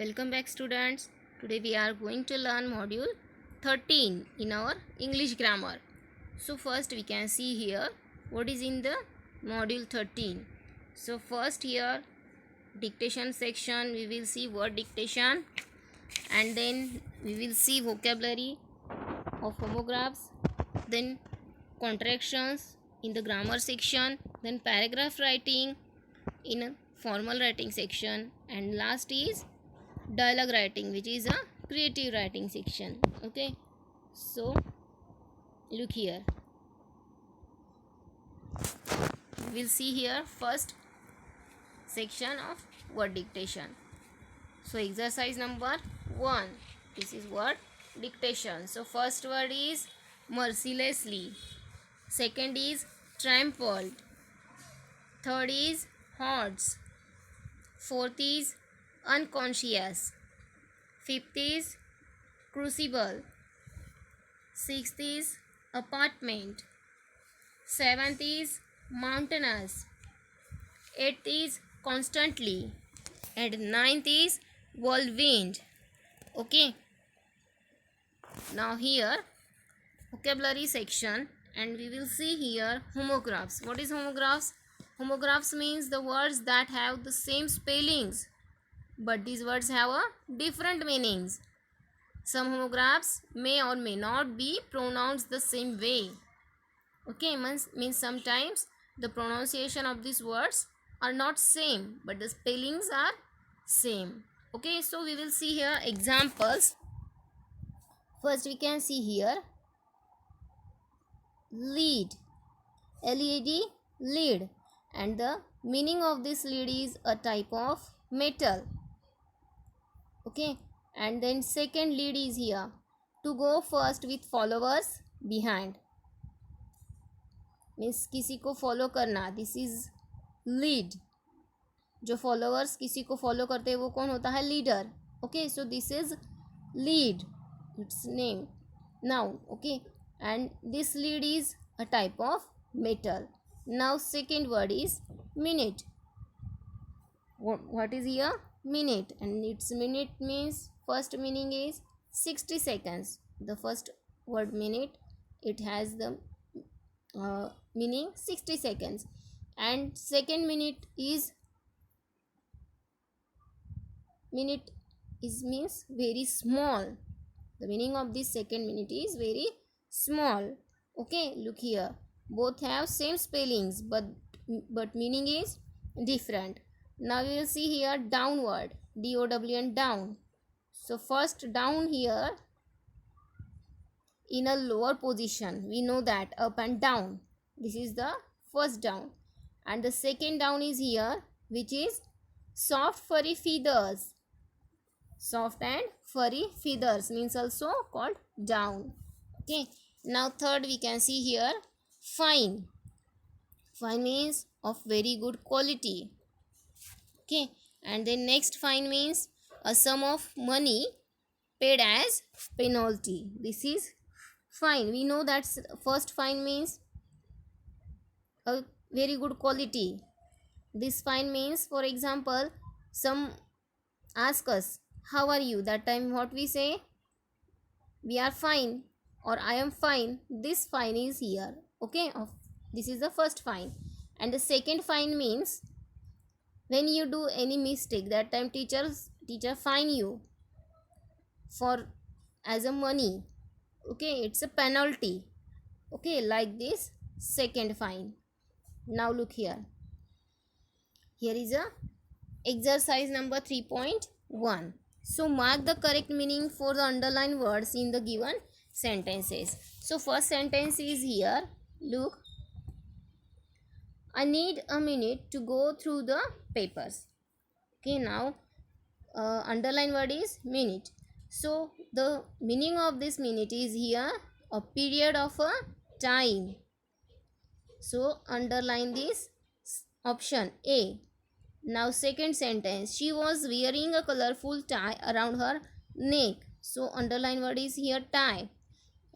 Welcome back students. Today we are going to learn module 13 in our English grammar. So first we can see here what is in the module 13. So first here dictation section we will see word dictation, and then we will see vocabulary of homographs, then contractions in the grammar section, then paragraph writing in a formal writing section, and last is dialogue writing, which is a creative writing section. Okay, so look here, we'll see here first section of word dictation. So exercise number 1, this is word dictation. So first word is mercilessly, second is trampled, third is hordes, fourth is unconscious, fifth is crucible, sixth is apartment, seventh is mountainous, eighth is constantly, and ninth is whirlwind. Okay, now here vocabulary section, and we will see here homographs. What is homographs? Homographs means the words that have the same spellings, but these words have a different meanings. Some homographs may or may not be pronounced the same way. Okay, means sometimes the pronunciation of these words are not same, but the spellings are same. Okay, so we will see here examples. First we can see here lead, L-E-A-D, lead, and the meaning of this lead is a type of metal. Okay, and then second lead is here to go first with followers behind, means किसी को follow करना, this is lead. जो followers किसी को follow करते हैं वो कौन होता है? leader. Okay, so this is lead, its name, noun. Okay, and this lead is a type of metal. Now second word is minute. What is here? Minute, and its minute means first meaning is 60 seconds. The first word minute, it has the meaning 60 seconds, and second minute is means very small. The meaning of this second minute is very small. Okay, look here, both have same spellings, but meaning is different. Now we will see here downward, D-O-W-N, down. So first down here in a lower position, we know that up and down, this is the first down, and the second down is here, which is soft furry feathers. Soft and furry feathers means also called down. Okay, now third we can see here fine. Fine means of very good quality. Okay, and then next fine means a sum of money paid as penalty. This is fine. We know that first fine means a very good quality. This fine means, for example, some ask us how are you, that time what we say? We are fine or I am fine. This fine is here. Okay, this is the first fine. And the second fine means when you do any mistake, that time teacher fine you for as a money. Okay, it's a penalty. Okay, like this second fine. Now look here, here is a exercise number 3.1. so mark the correct meaning for the underlined words in the given sentences. So first sentence is here, look, I need a minute to go through the papers. Okay, now underline word is minute. So the meaning of this minute is here a period of a time. So underline this option A. Now second sentence, she was wearing a colorful tie around her neck. So underline word is here tie,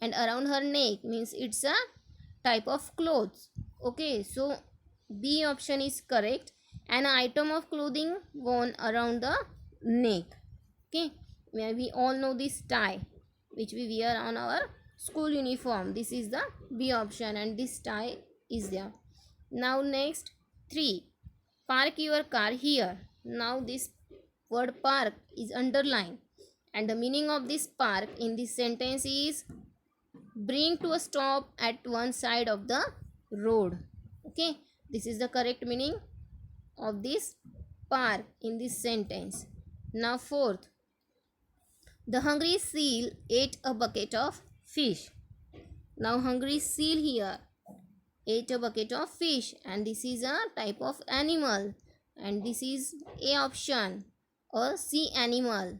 and around her neck means it's a type of clothes. Okay, so B option is correct, an item of clothing worn around the neck. Okay, we all know this tie which we wear on our school uniform. This is the B option and this tie is there. Now next 3. Park your car here. Now this word park is underlined and the meaning of this park in this sentence is bring to a stop at one side of the road. Okay, this is the correct meaning of this park in this sentence. Now 4th, the hungry seal ate a bucket of fish. Now hungry seal here ate a bucket of fish and this is a type of animal and this is A option, a sea animal.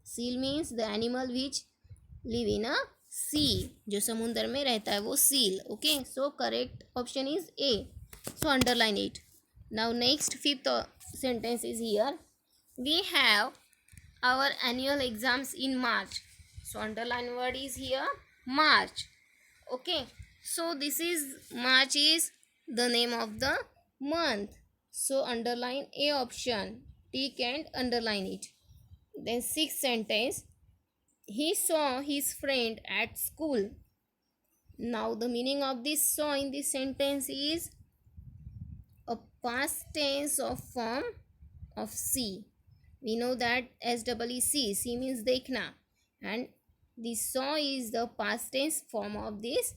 Seal means the animal which live in a sea, जो समुद्र में रहता है वो seal. Okay, so correct option is A. So underline it. Now next 5th sentence is here. We have our annual exams in March. So underline word is here March. Okay, so this is March is the name of the month. So underline A option. Tick and underline it. Then 6th sentence. He saw his friend at school. Now the meaning of this saw in this sentence is a past tense of form of see. We know that SEEC. See means देखना. And this saw is the past tense form of this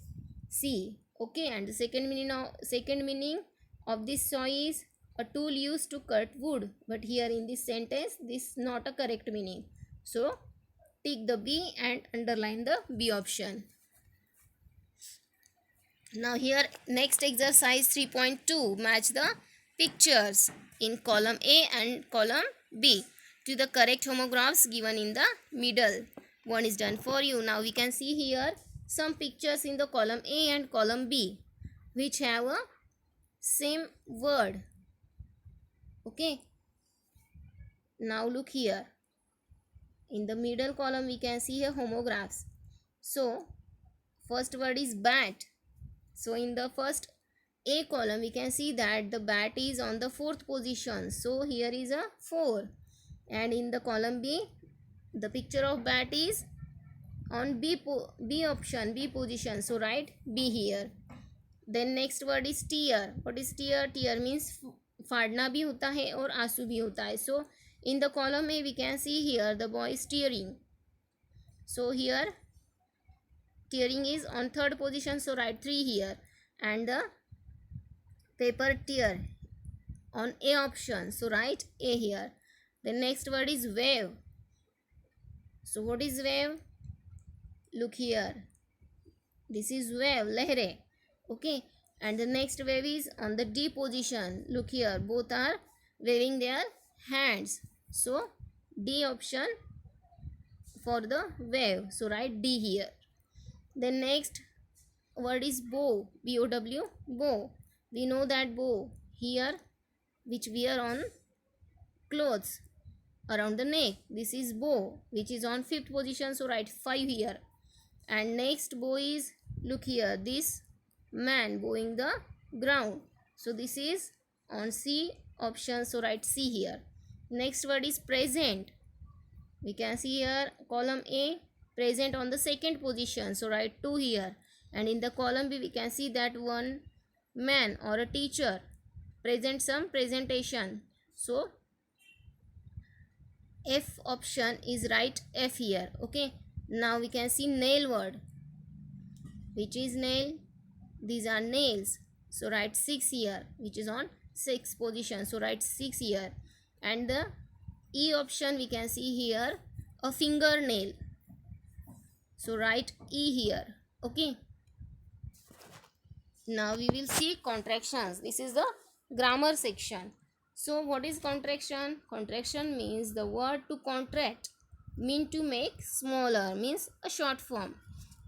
see. Okay, and the second meaning of this saw is a tool used to cut wood. But here in this sentence, this is not a correct meaning. So tick the B and underline the B option. Now here next exercise 3.2, match the pictures in column A and column B to the correct homographs given in the middle. One is done for you. Now we can see here some pictures in the column A and column B which have a same word. Okay, now look here. In the middle column we can see here homographs. So first word is bat. So in the first A column we can see that the bat is on the 4th position. So here is a 4. And in the column B the picture of bat is on B option, B position. So write B here. Then next word is tear. What is tear? Tear means फाड़ना भी होता है और आंसू भी होता है. So in the column A we can see here the boy is tearing. So here tearing is on 3rd position. So write 3 here. And the paper tear on A option. So write A here. The next word is wave. So what is wave? Look here. This is wave, lehre. Okay. And the next wave is on the D position. Look here. Both are waving their hands. So D option for the wave. So write D here. The next word is bow. B-O-W, bow. We know that bow here which wear on clothes around the neck. This is bow which is on 5th position. So write 5 here. And next bow is, look here, this man bowing the ground. So this is on C option. So write C here. Next word is present. We can see here column A present on the 2nd position. So write 2 here. And in the column B we can see that one man or a teacher present some presentation. So F option is right F here. Okay, now we can see nail word. Which is nail? These are nails. So write 6 here which is on 6th position. So write 6 here. And the E option we can see here a fingernail. So write E here. Okay, now we will see contractions. This is the grammar section. So what is contraction? Contraction means the word to contract, mean to make smaller, means a short form.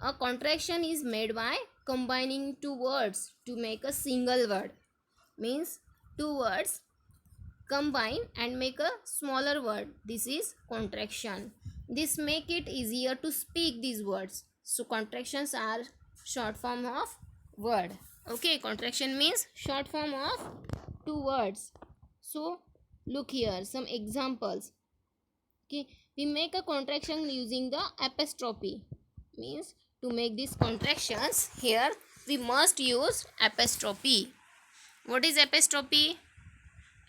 A contraction is made by combining 2 words to make a single word. Means 2 words combine and make a smaller word. This is contraction. This make it easier to speak these words. So contractions are short form of word. Okay, contraction means short form of 2 words. So look here some examples. Okay, we make a contraction using the apostrophe. Means to make these contractions here we must use apostrophe. What is apostrophe?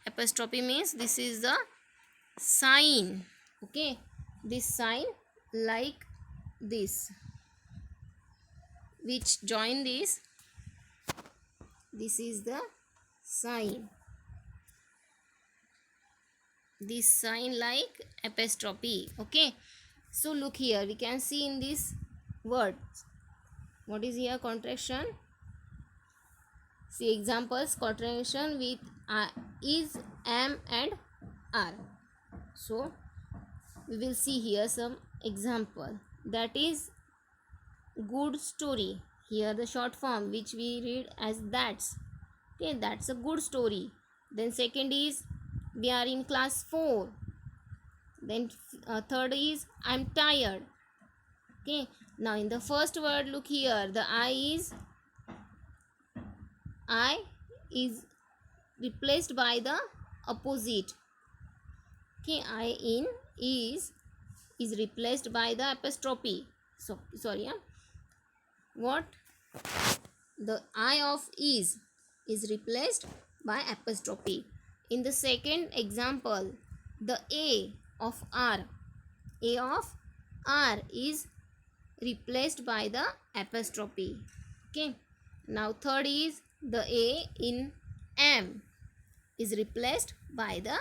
Apostrophe means this is the sign. Okay, this sign like this, which join this is the sign. This sign like apostrophe. Okay, so look here, we can see in this word what is here contraction. See examples, contraction with is, am and are. So we will see here some example, that is good story. Here the short form which we read as that's. Okay, that's a good story. Then second is we are in class 4. Then third is I'm tired. Okay, now in the first word look here, the I is replaced by the opposite. Okay, I in is replaced by the apostrophe. So sorry, what, the I of is replaced by apostrophe. In the second example, the A of R is replaced by the apostrophe. Okay, now third is the A in am is replaced by the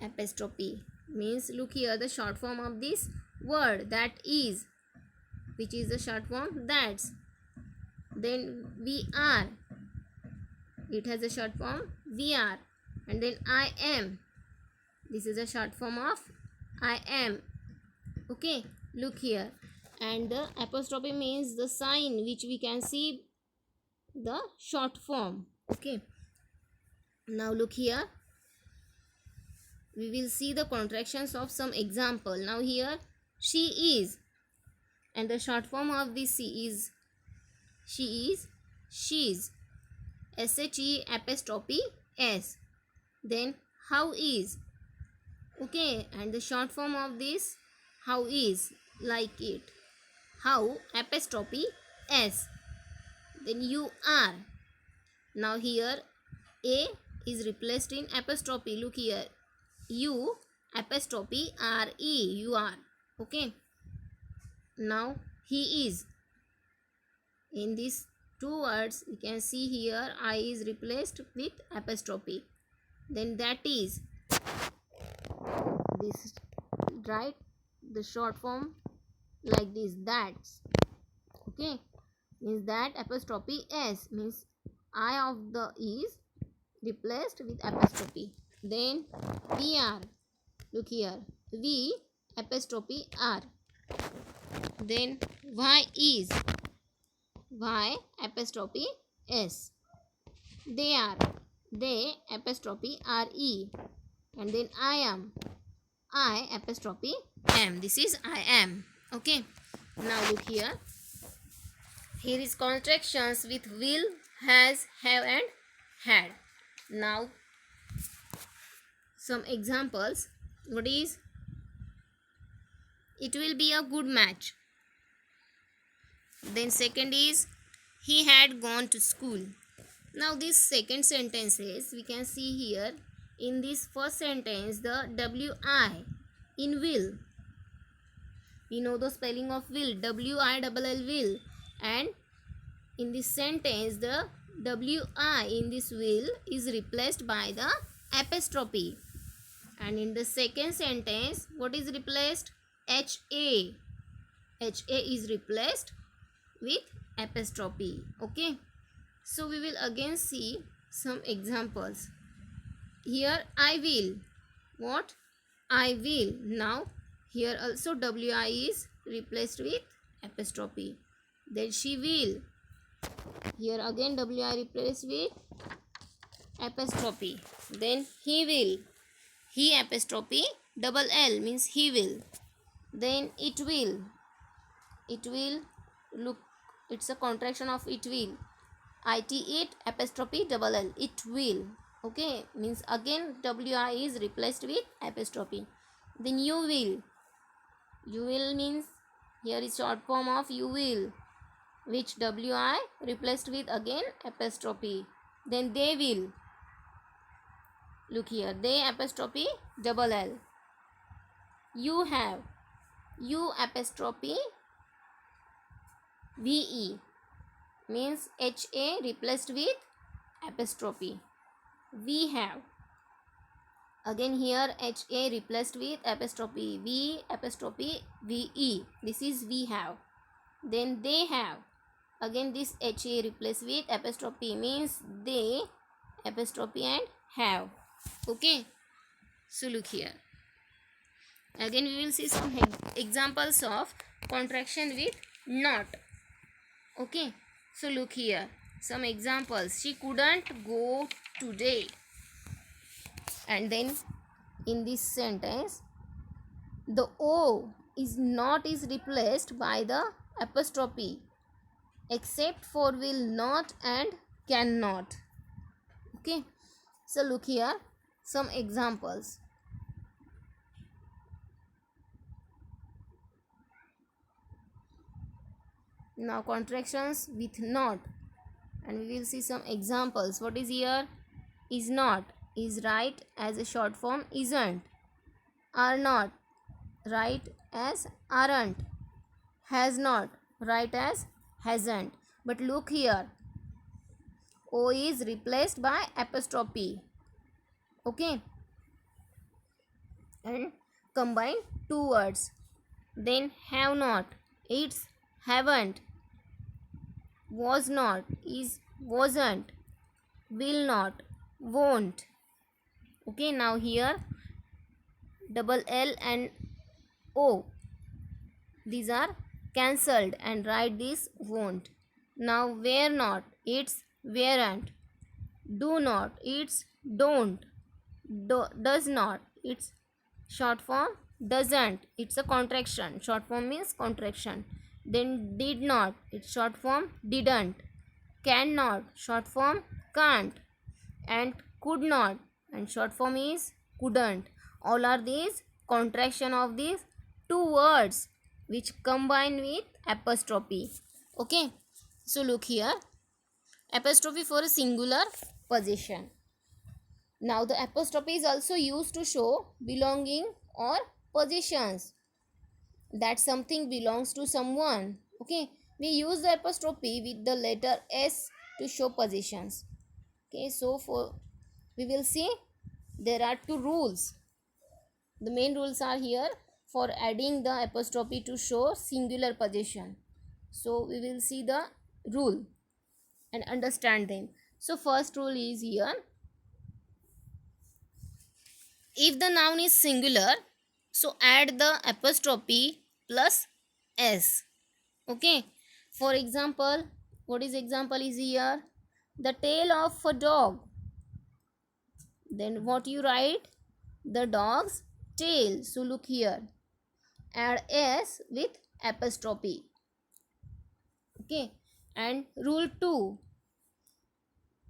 apostrophe. Means look here, the short form of this word, that is, which is the short form that's. Then we are, it has a short form we are. And then I am, this is a short form of I am. Okay, look here, and the apostrophe means the sign which we can see the short form. Okay, now look here, we will see the contractions of some example. Now here she is, and the short form of this is she's, she apostrophe s. Then how is, okay, and the short form of this how is like it, how apostrophe s. Then you are, now here a is replaced in apostrophe. Look here, you apostrophe re, you are. Okay, now he is, in these two words we can see here I is replaced with apostrophe. Then that is, this right, the short form like this, that's. Okay, means that apostrophe s, means I of the is replaced with apostrophe. Then we are, look here, we apostrophe are. Then y is, y apostrophe s. They are, they apostrophe re. And then I am, I apostrophe am. This is I am. Okay, now look here, here is contractions with will, has, have and had. Now some examples, what is, it will be a good match. Then second is he had gone to school. Now this second sentences we can see here, in this first sentence the wi in will, we know the spelling of will, will, will, and in this sentence the wi in this will is replaced by the apostrophe. And in the second sentence what is replaced, ha is replaced with apostrophe. Okay, so we will again see some examples. Here I will, what, I will. Now here also wi is replaced with apostrophe. Then she will, here again wi replaced with apostrophe. Then he will, he apostrophe double l means he will. Then it will, look, it's a contraction of it will, it apostrophe double l, it will. Okay, means again wi is replaced with apostrophe. Then you will, You will means here is short form of you will, which wi replaced with again apostrophe. Then they will. Look here, they apostrophe double L. You have, you apostrophe ve, means ha replaced with apostrophe. We have, again here ha replaced with apostrophe, v apostrophe ve, this is we have. Then they have, again this ha replaced with apostrophe, means they apostrophe and have. Okay, so look here, again we will see some examples of contraction with not. Okay, so look here, some examples. She couldn't go today. And then in this sentence, the o is not is replaced by the apostrophe, except for will not and cannot. Okay, so look here, some examples. Now contractions with not, and we will see some examples. What is here? Is not is right as a short form isn't. Are not right as aren't. Has not right as hasn't. But look here, o is replaced by apostrophe. Okay, and combine two words. Then have not, it's haven't. Was not is wasn't. Will not, won't. Okay, now here double L and O, these are cancelled, and write this won't. Now were not, it's weren't. Do not, it's don't. Does not, it's short form doesn't, it's a contraction. Short form means contraction. Then did not, it's short form didn't. Cannot, short form can't. And could not, and short form is couldn't. All are these contraction of these two words which combine with apostrophe. Okay, so look here, apostrophe for a singular possession. Now the apostrophe is also used to show belonging or possessions, that something belongs to someone. Okay, we use the apostrophe with the letter s to show possessions. Okay, so for we will see there are two rules. The main rules are here for adding the apostrophe to show singular possession. So we will see the rule and understand them. So first rule is here, if the noun is singular, so add the apostrophe plus s. Okay, for example, what is example is here, the tail of a dog. Then what you write, the dog's tail. So look here, add s with apostrophe. Okay, and rule 2,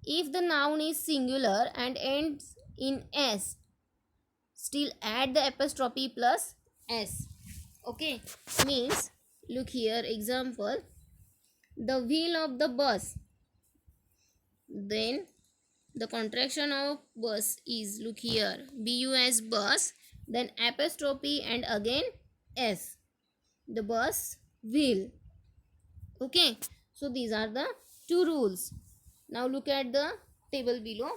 if the noun is singular and ends in s, still add the apostrophe plus s. Okay, means look here, example, the wheel of the bus. Then the contraction of bus is, look here, bus bus, then apostrophe and again s, the bus wheel. Okay, so these are the two rules. Now look at the table below.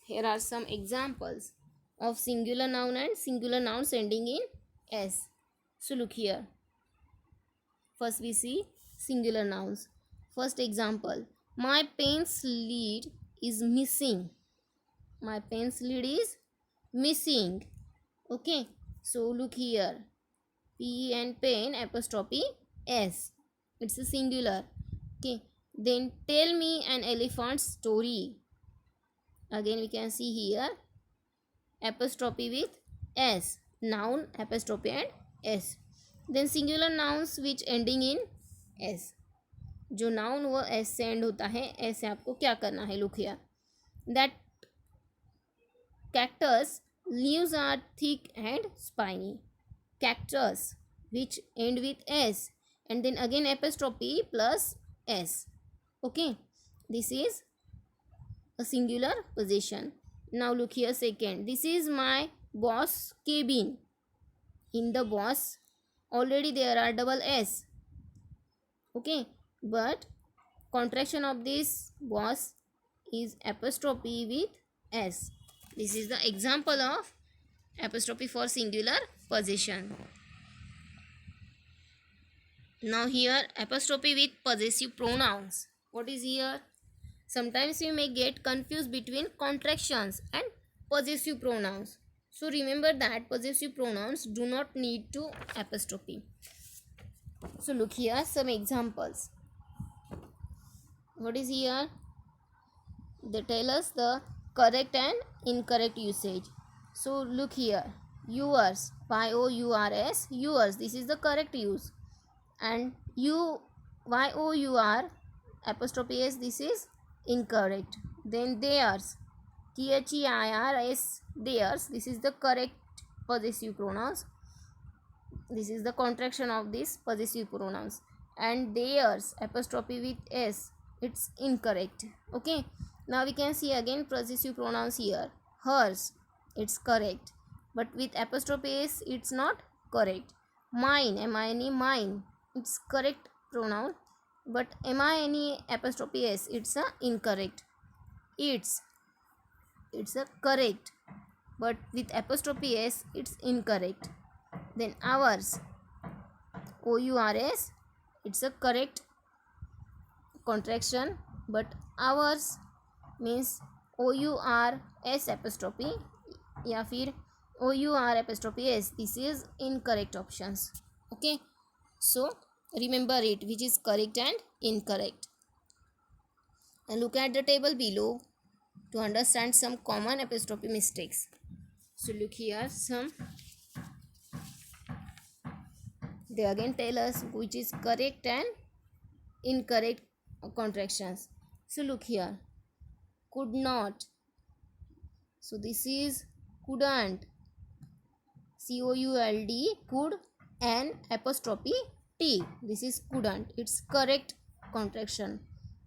Here are some examples of singular noun and singular nouns ending in s. So look here, first we see singular nouns. First example, my pen's lead is missing. My pen's lead is missing. Okay, so look here, p and pen apostrophe s, it's a singular. Okay, then tell me an elephant story. Again we can see here apostrophe with s, noun apostrophe and s. Then singular nouns which ending in s, जो noun वो S से and होता है, ऐसे आपको क्या करना है, look here, that cactus leaves are thick and spiny. cactus, which end with s, and then again apostrophe plus s. Okay, this is a singular possession. Now look here, second. This is my boss cabin. In the boss already there are double s. Okay, but contraction of this boss is apostrophe with s. This is the example of apostrophe for singular possession. Now here apostrophe with possessive pronouns. What is here? Sometimes you may get confused between contractions and possessive pronouns. So remember that possessive pronouns do not need to apostrophe. So look here some examples. What is here? They tell us the correct and incorrect usage. So look here. Yours, yours, yours. This is the correct use. And your apostrophe s, this is incorrect. Then theirs, theirs, theirs, this is the correct possessive pronouns. This is the contraction of these possessive pronouns. And theirs apostrophe with s, it's incorrect. Okay, now we can see again possessive pronouns here. Hers, it's correct, but with apostrophe s it's not correct. Mine, mine, mine, it's correct pronoun, but mine apostrophe s, it's a incorrect. It's a correct, but with apostrophe s it's incorrect. Then ours, ours, it's a correct contraction, but ours means our apostrophe या फिर our apostrophe s, this is incorrect options. Okay, so remember it, which is correct and incorrect. And look at the table below to understand some common apostrophe mistakes. So look here, some they again tell us which is correct and incorrect contractions. So look here, could not, so this is couldn't, could, could, and apostrophe t, this is couldn't, it's correct contraction,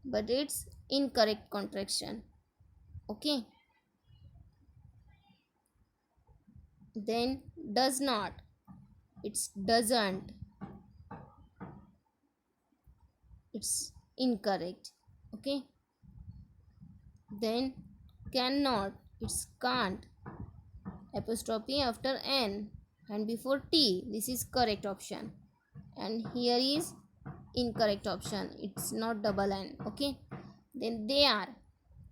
but it's incorrect contraction. Okay, then does not, it's doesn't, it's incorrect. Okay, then cannot, it's can't, apostrophe after n and before t, this is correct option, and here is incorrect option, it's not double n. Okay, then they are,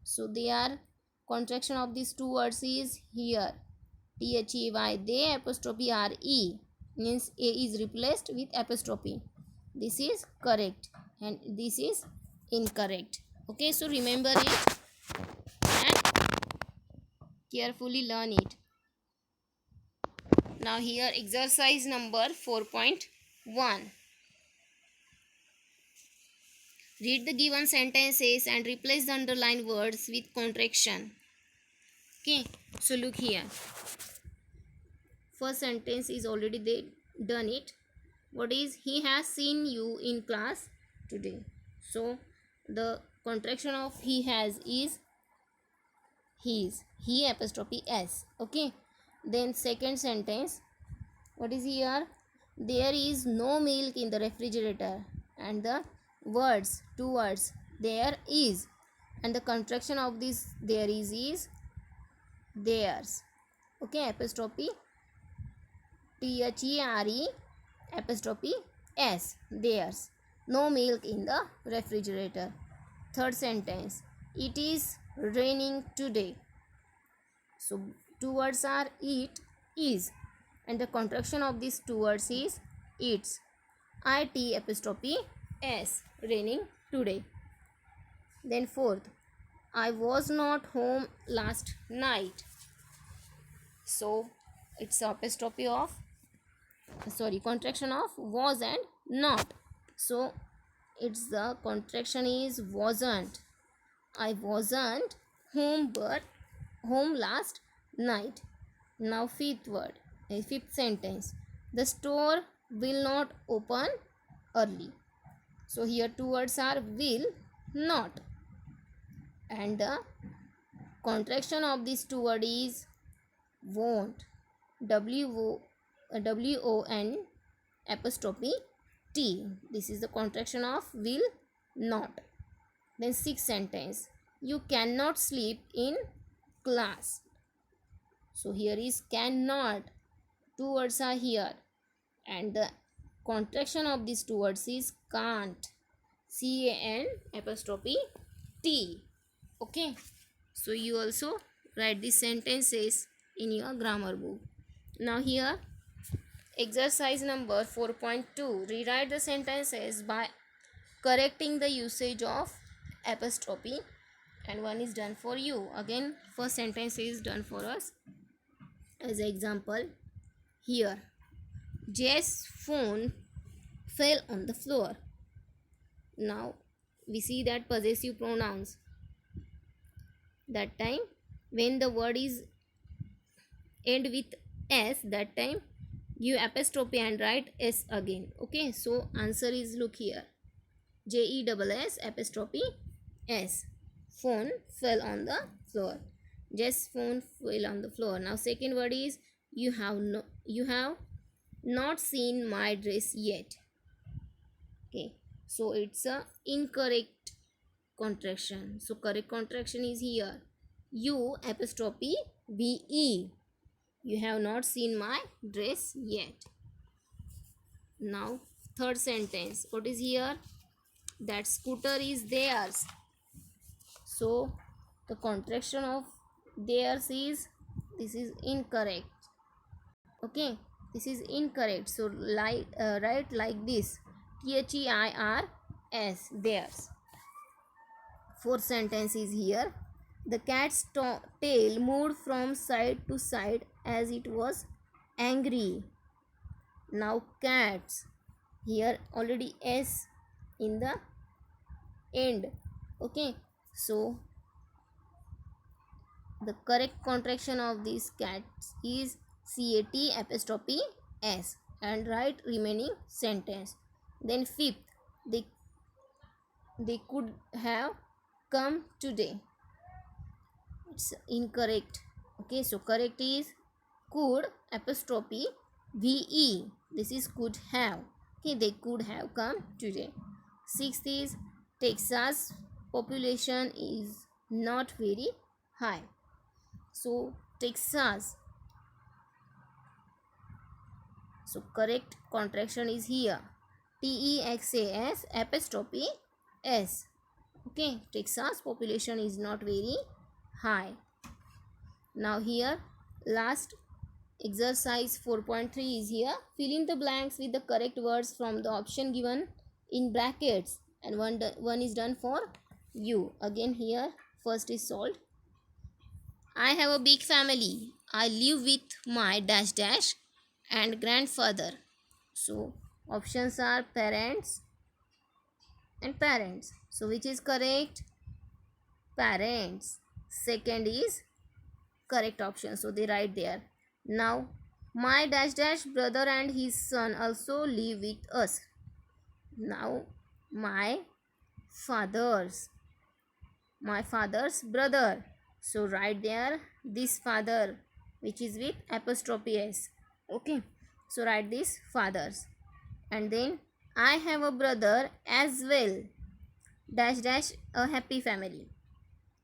so they are contraction of these two words is here, they, they apostrophe r e, means a is replaced with apostrophe, this is correct and this is incorrect. Okay, so remember it and carefully learn it. Now here exercise number 4.1. Read the given sentences and replace the underlined words with contraction. Okay, so look here. First sentence is already they done it. What is, he has seen you in class today. So the contraction of he has is his, he apostrophe s. Okay, then second sentence, what is here, there is no milk in the refrigerator, and the words, two words, there is, and the contraction of this there is theirs. Okay, apostrophe there apostrophe s, theirs, no milk in the refrigerator. Third sentence, it is raining today, so two words are it, is, and the contraction of these two words is its, it apostrophe s, raining today. Then fourth, I was not home last night, so it's apostrophe of, sorry, contraction of was and not, so it's the contraction is wasn't, I wasn't home but home last night. Now fifth word, fifth sentence, The store will not open early. So here two words are will not, and the contraction of these two words is won't. W-O-N apostrophe T. This is the contraction of will not. Then sixth sentence. You cannot sleep in class. So here is cannot. Two words are here. And the contraction of these two words is can't. C-A-N apostrophe T. Okay. So you also write these sentences in your grammar book. Now here exercise number 4.2. Rewrite the sentences by correcting the usage of apostrophe, and one is done for you. Again, first sentence is done for us. As an example, here Jess's phone fell on the floor. Now we see that possessive pronouns. That time when the word is end with S, that time give apostrophe and write S again. Okay, so answer is look here. Jess apostrophe S. Phone fell on the floor. Jess phone fell on the floor. Now second word is you have not seen my dress yet. Okay, so it's a incorrect contraction. So correct contraction is here. You apostrophe be. You have not seen my dress yet. Now third sentence. What is here? That scooter is theirs. So the contraction of theirs is, this is incorrect. Okay, this is incorrect. So write like this. Theirs, theirs. Fourth sentence is here. The cat's tail moved from side to side as it was angry. Now cats. Here already S in the end. Okay, so the correct contraction of these cats is CAT apostrophe S, and write remaining sentence. Then fifth, they could have come today. It's incorrect. Okay, so correct is could apostrophe VE. This is could have. Okay, they could have come today. Sixth is Texas population is not very high. So Texas. So correct contraction is here. TEXAS apostrophe S. Okay, Texas population is not very high. Now here last exercise 4.3 is here. Fill in the blanks with the correct words from the option given in brackets, and one is done for you. Again here first is solved. I have a big family. I live with my dash dash and grandfather. So options are parents and parents. So which is correct? Parents. Second is correct option. So they write there. Now my dash dash brother and his son also live with us. Now my father's brother. So write there this father, which is with apostrophe S. Okay, so write this fathers. And then I have a brother as well, dash dash a happy family.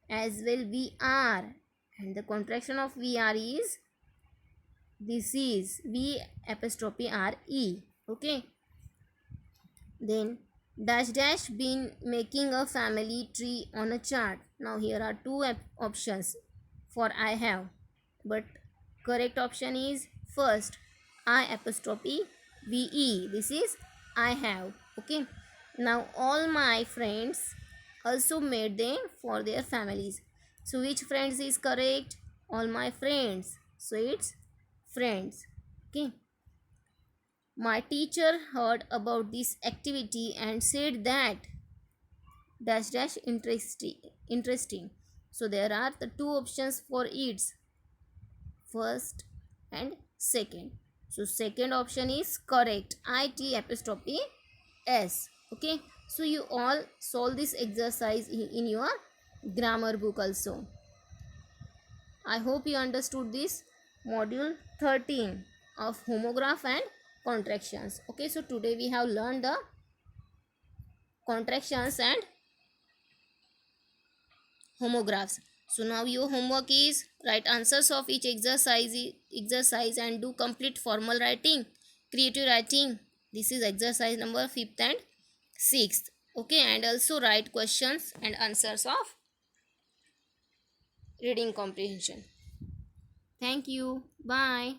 As well we are, and the contraction of we are is, this is we apostrophe R E. Okay, then dash dash been making a family tree on a chart. Now here are two options for I have, but correct option is first I apostrophe VE. This is I have. Okay, now all my friends also made them for their families. So which friends is correct? All my friends. So it's friends. Okay, my teacher heard about this activity and said that dash dash interesting. So there are the two options for its first and second. So second option is correct. IT apostrophe S. Okay. So you all solve this exercise in your grammar book also. I hope you understood this module 13 of homograph and contractions. Okay, so today we have learned the contractions and homographs. So now your homework is write answers of each exercise and do complete formal writing, creative writing. This is exercise number 5th and 6th. Okay, and also write questions and answers of reading comprehension. Thank you. Bye.